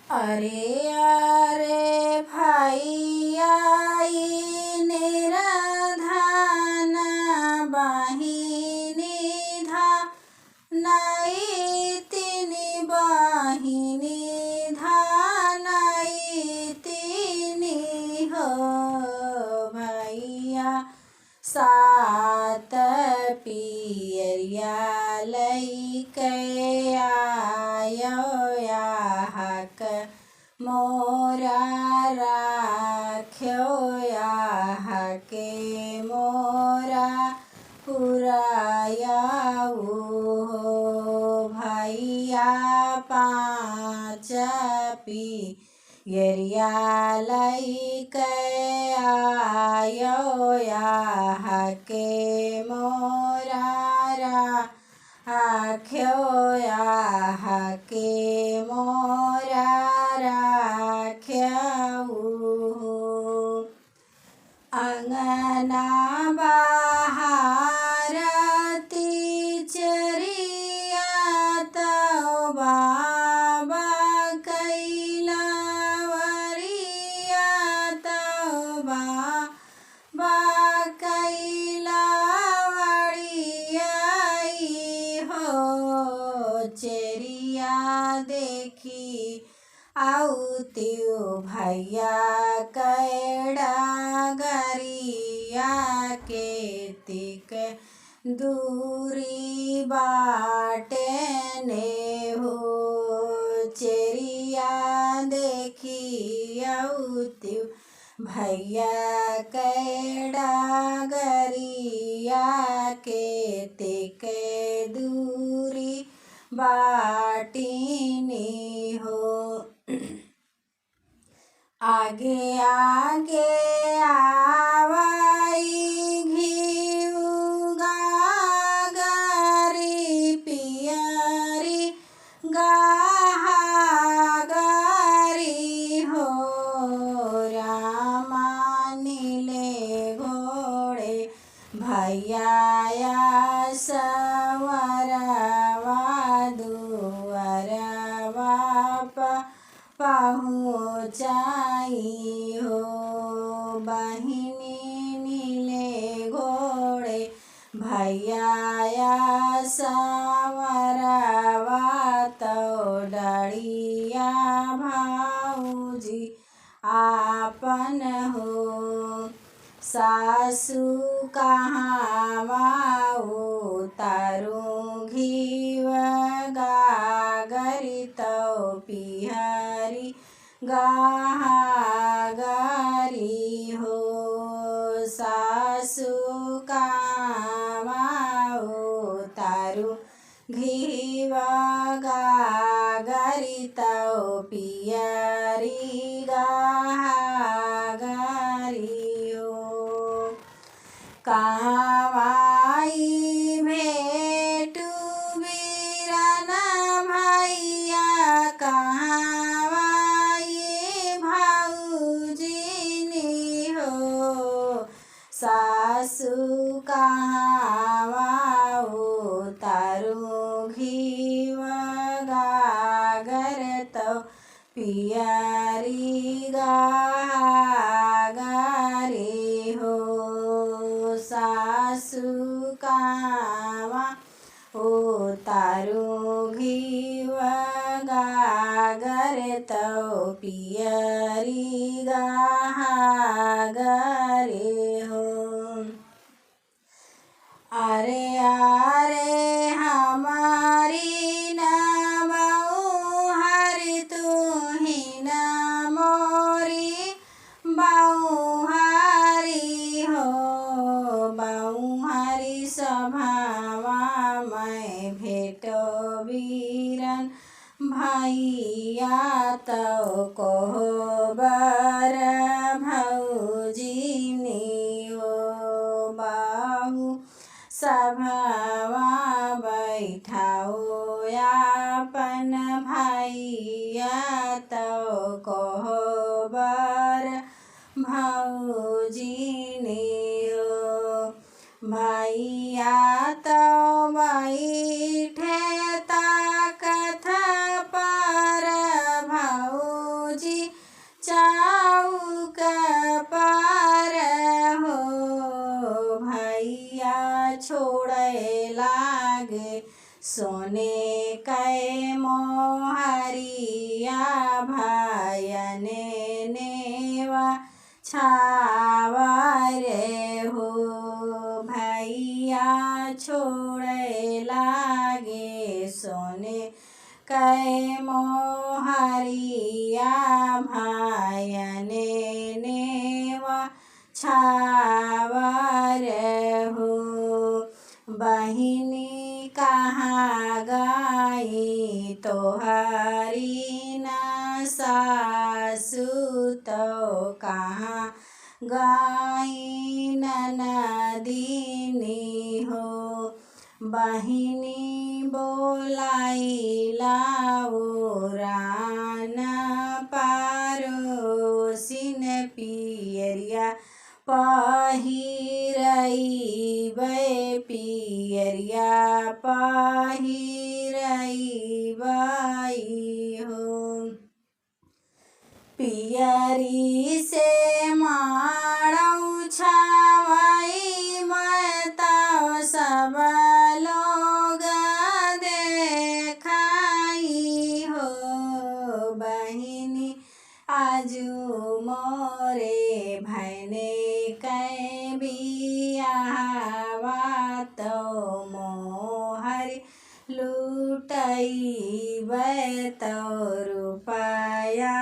अरे अरे भैया निराधान बाहिनी धा नाई तिनी बाहिनी धानाई तिनी हो भैया सात पियरिया लैके आयो याहक मोरा राख्यो याहके मोरा पुरायाऊ हो भैया पाँच पियरिया लैके आयो याहके मोरा राख्यो याहके मोरा राख्याऊ अंगना बहारती चरिया तो बाबा कैलावरिया तो बाबा कैलावरिया हो चरिया देखी आऊ त्यो भैया कैड़ा गरिया के तिक दूरी बाटे ने हो चरिया देखी आऊ त्यो भैया कैड़ा गरिया के तिक दूरी बाटिनी हो आगे आगे आवाई घिउ गागरी पियरी गागरी हो रामा नीले घोड़े भैया सवरवा दुअरवा पहुँचाई हो बहिनी नीले घोड़े भैया सवरवा तो डरिया भाऊजी आपन हो सासू कहाँ तारू घीव गागरी तो पिहरी गागरी हो सासू कहाँ तारू घीव गागरी तो पियरी गागरी हो कहवाई भेटू बीरन भैया कहवाई भाऊजिनी हो सासू कहवाऊ तारू घीव गागर तो पियरी गागरी हो सासू कावा तारू घीव गागर तो पियरी गागरी हो अरे अरे हमारी नमऊ हरि तू ही न मोरी बहुहारी हो बहुहारी स्वभावा मैं भेटो बीरन भैया तो कहो बर भौजिनी हो बाहू सभावा बैठाओ अपन भैया तो कहो बर भौजिनी हो भैया तो बैठे ताकथ पर भौ सोने कै मोहरिया भयने नेवा छावरे हो भैया छोड़े लागे सोने कै मोहरिया भयने नेवा छावर हो बहिनी कहाँ गई तोहरी न सासु तो कहाँ गई ननदिनी हो बहिनी बोलाई लाओ रान पारोसिन पियरिया पहिरई पियरिया पहिरई हो पियरी से माड़ौ छावई मताओ सब लोग देखाई हो बहिनी आजू मोरे भैने कै बियाहवा तो मोहर लुटई तो रुपया